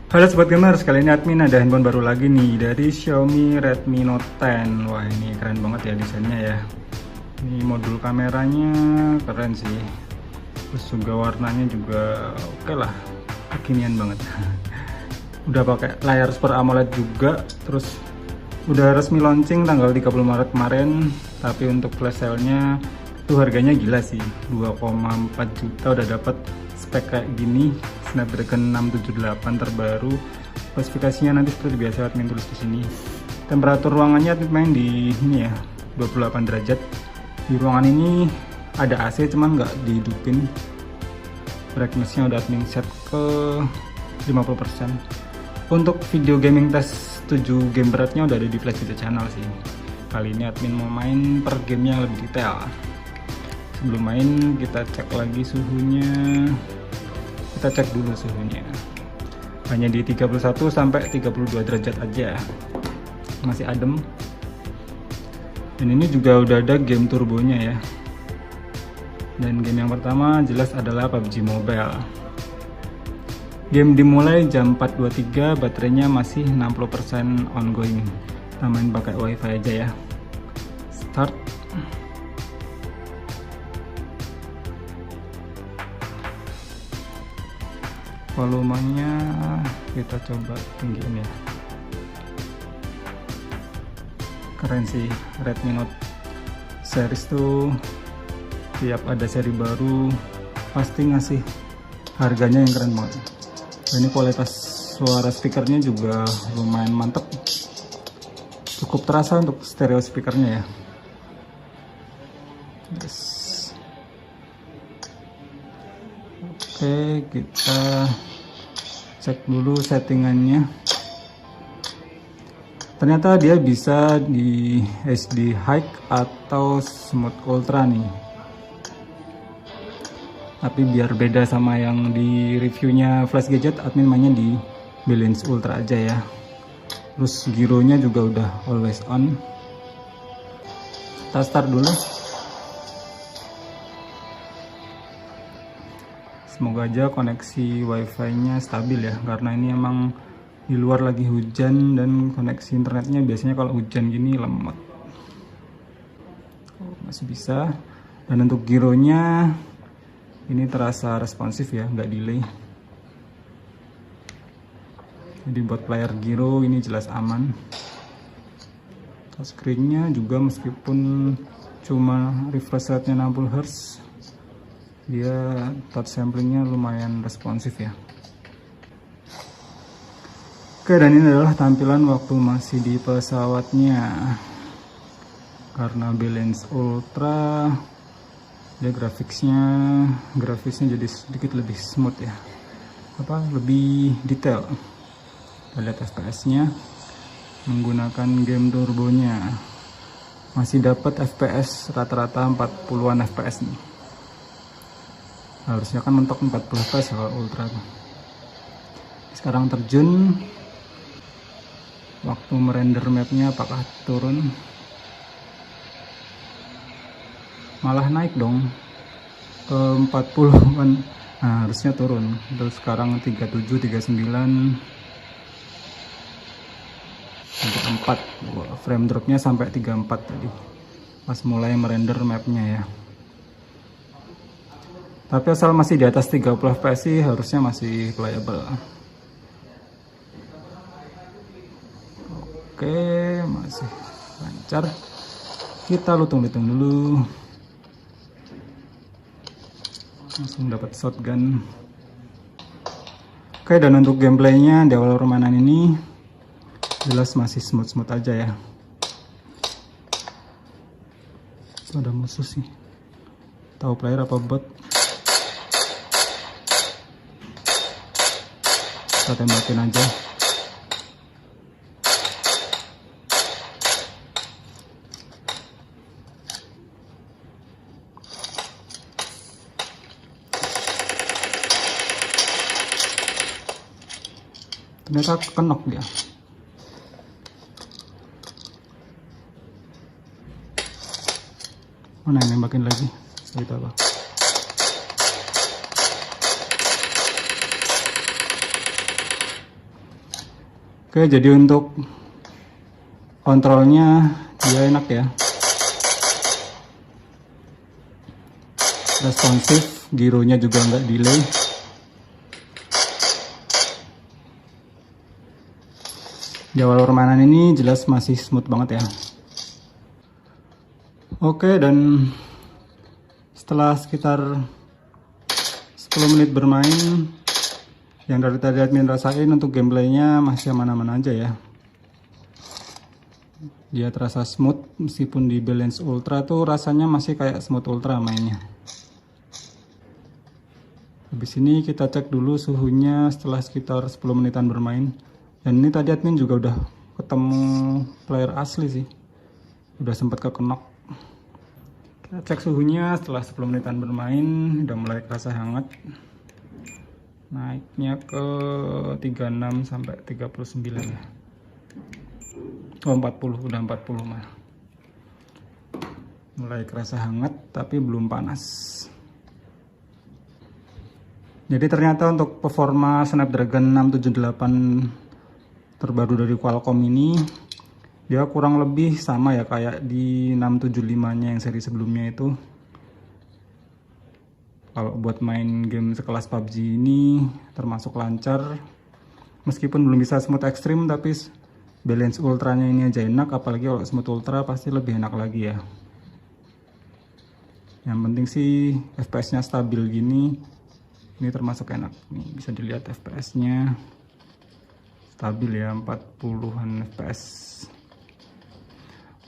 Halo Sobat Gamer, kali ini admin ada handphone baru lagi nih dari Xiaomi Redmi Note 10. Wah, ini keren banget ya desainnya ya. Ini modul kameranya keren sih. Terus juga warnanya juga oke lah, kekinian banget. Udah pakai layar Super AMOLED juga. Terus udah resmi launching tanggal 30 Maret kemarin. Tapi untuk flash sale-nya tuh harganya gila sih, 2,4 juta udah dapat spek kayak gini. Snapdragon 678 terbaru. Spesifikasinya nanti seperti biasa admin tulis di sini. Temperatur ruangannya admin main di ini ya, 28 derajat. Di ruangan ini ada AC cuman nggak dihidupin. Brightness-nya udah admin set ke 50%. Untuk video gaming test 7 game beratnya udah ada di Flash Video Channel sih. Kali ini admin mau main per game yang lebih detail. Sebelum main kita cek lagi suhunya. Kita cek dulu suhunya. Hanya di 31 sampai 32 derajat aja. Masih adem. Dan ini juga udah ada game turbonya ya. Dan game yang pertama jelas adalah PUBG Mobile. Game dimulai jam 4.23, baterainya masih 60% ongoing. Kita main pakai wifi aja ya. Start. Volumenya kita coba tinggiin ya. Keren sih Redmi Note series tuh, tiap ada seri baru pasti ngasih harganya yang keren banget. Ini kualitas suara speakernya juga lumayan mantep, cukup terasa untuk stereo speakernya ya. Oke, kita cek dulu settingannya. Ternyata dia bisa di HD High atau Smooth Ultra nih. Tapi biar beda sama yang di reviewnya Flash Gadget, admin mainnya di Balance Ultra aja ya. Terus gyronya juga udah always on. Kita start dulu. Semoga aja koneksi wifi-nya stabil ya, karena ini emang di luar lagi hujan dan koneksi internetnya biasanya kalau hujan gini lemot. Masih bisa. Dan untuk gyronya ini terasa responsif ya, nggak delay. Jadi buat player gyro ini jelas aman. Touchscreen-nya juga meskipun cuma refresh rate-nya 60 Hz, dia touch samplingnya lumayan responsif ya. Oke, dan ini adalah tampilan waktu masih di pesawatnya. Karena Balance Ultra, dia grafisnya jadi sedikit lebih smooth ya, lebih detail. Kita lihat FPS-nya, menggunakan game turbonya masih dapat FPS rata-rata 40-an FPS nih. Harusnya kan mentok 40 fps kalau ultra. Sekarang terjun, waktu merender mapnya apakah turun? Malah naik dong ke 40-an. Nah, harusnya turun. Terus sekarang 37, 39 sampai 4. Frame dropnya sampai 34 tadi pas mulai merender mapnya ya. Tapi asal masih di atas 30 fps sih harusnya masih playable. Oke, masih lancar. Kita lutung-lutung dulu. Langsung dapat shotgun. Oke, dan untuk gameplaynya di awal permainan ini jelas masih smooth-smooth aja ya. Itu ada musuh sih. Tahu player apa bot? Kita tembakin aja. Ternyata kenok dia. Mana yang nembakin lagi? Kita apa? Oke, jadi untuk kontrolnya dia enak ya, responsif, gironya juga nggak delay. Di awal permainan ini jelas masih smooth banget ya. Oke, dan setelah sekitar 10 menit bermain, yang dari tadi admin rasain untuk gameplaynya masih aman-aman aja ya. Dia terasa smooth, meskipun di balance ultra tuh rasanya masih kayak smooth ultra mainnya. Habis ini kita cek dulu suhunya setelah sekitar 10 menitan bermain. Dan ini tadi admin juga udah ketemu player asli sih, udah sempat kekenok. Kita cek suhunya setelah 10 menitan bermain, udah mulai kerasa hangat. Naiknya ke 36 sampai 39 ya. Oh 40, udah 40 mah. Mulai kerasa hangat tapi belum panas. Jadi ternyata untuk performa Snapdragon 678 terbaru dari Qualcomm ini, dia kurang lebih sama ya kayak di 675-nya yang seri sebelumnya itu. Kalau buat main game sekelas PUBG ini termasuk lancar. Meskipun belum bisa smooth ekstrim, tapi balance ultranya ini aja enak. Apalagi kalau smooth ultra pasti lebih enak lagi ya. Yang penting sih FPS-nya stabil gini. Ini termasuk enak. Nih bisa dilihat FPS-nya stabil ya, 40-an FPS.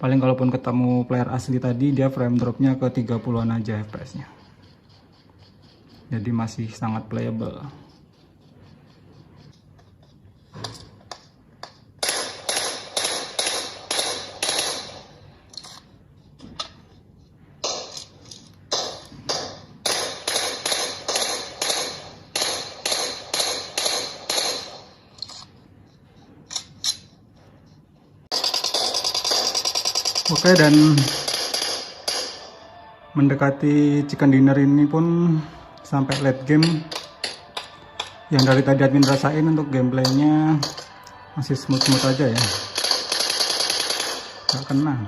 Paling kalaupun ketemu player asli tadi, dia frame dropnya ke 30-an aja FPS-nya. Jadi masih sangat playable. Oke, dan mendekati chicken dinner ini pun sampai late game. Yang dari tadi admin rasain untuk gameplaynya masih smooth-smooth aja ya, gak kena.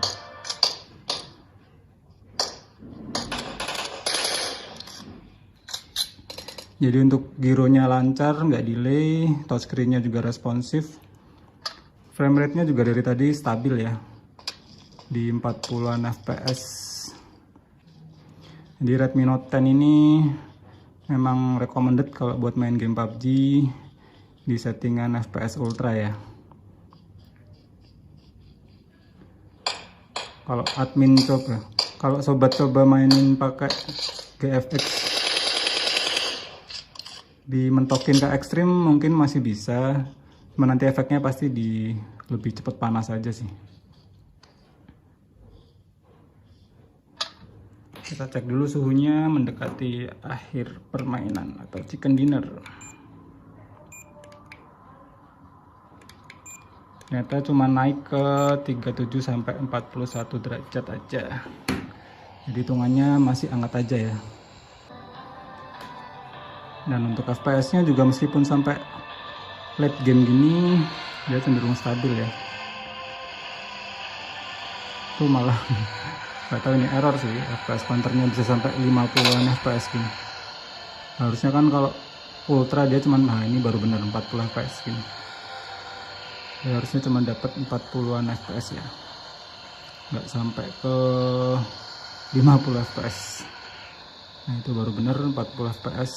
Jadi untuk gironya lancar, nggak delay, touchscreen-nya juga responsif, frame rate-nya juga dari tadi stabil ya, di 40-an fps. Di Redmi Note 10 ini memang recommended kalau buat main game PUBG di settingan FPS ultra ya. Kalau admin coba, kalau sobat coba mainin pakai GFX dimentokin ke ekstrim mungkin masih bisa, cuma nanti efeknya pasti di lebih cepat panas aja sih. Kita cek dulu suhunya mendekati akhir permainan atau chicken dinner. Ternyata cuma naik ke 37 sampai 41 derajat aja. Jadi hitungannya masih hangat aja ya. Dan untuk FPS-nya juga meskipun sampai late game gini, dia cenderung stabil ya. Tuh malah gak tahu ini error sih, FPS counternya bisa sampai 50-an FPS gini. Harusnya kan kalau ultra dia cuman, nah ini baru bener 40 FPS gini. Ya, harusnya cuma dapat 40-an FPS ya, nggak sampai ke 50 FPS. Nah itu baru bener 40 FPS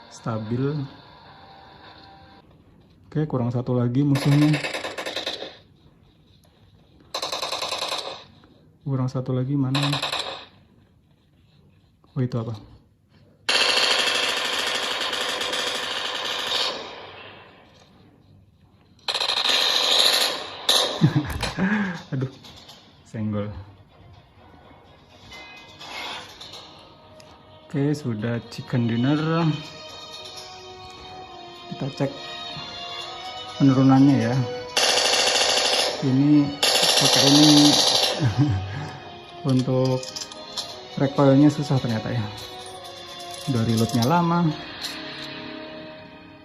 stabil. Oke, kurang satu lagi musuhnya. Kurang satu lagi mana? Oh itu apa? Aduh, senggol. Oke, sudah chicken dinner. Kita cek penurunannya ya. Ini pakai ini untuk recoilnya susah ternyata ya. Udah reloadnya lama,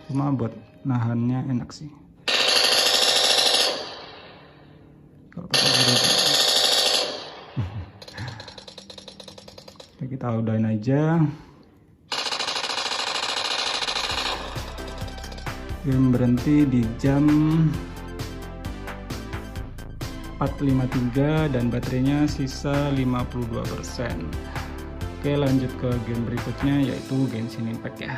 cuma buat nahannya enak sih. kalau pakai biru. Oke, kita udahin aja. Game berhenti di jam 4.53 dan baterainya sisa 52%. Oke, lanjut ke game berikutnya yaitu Genshin Impact ya.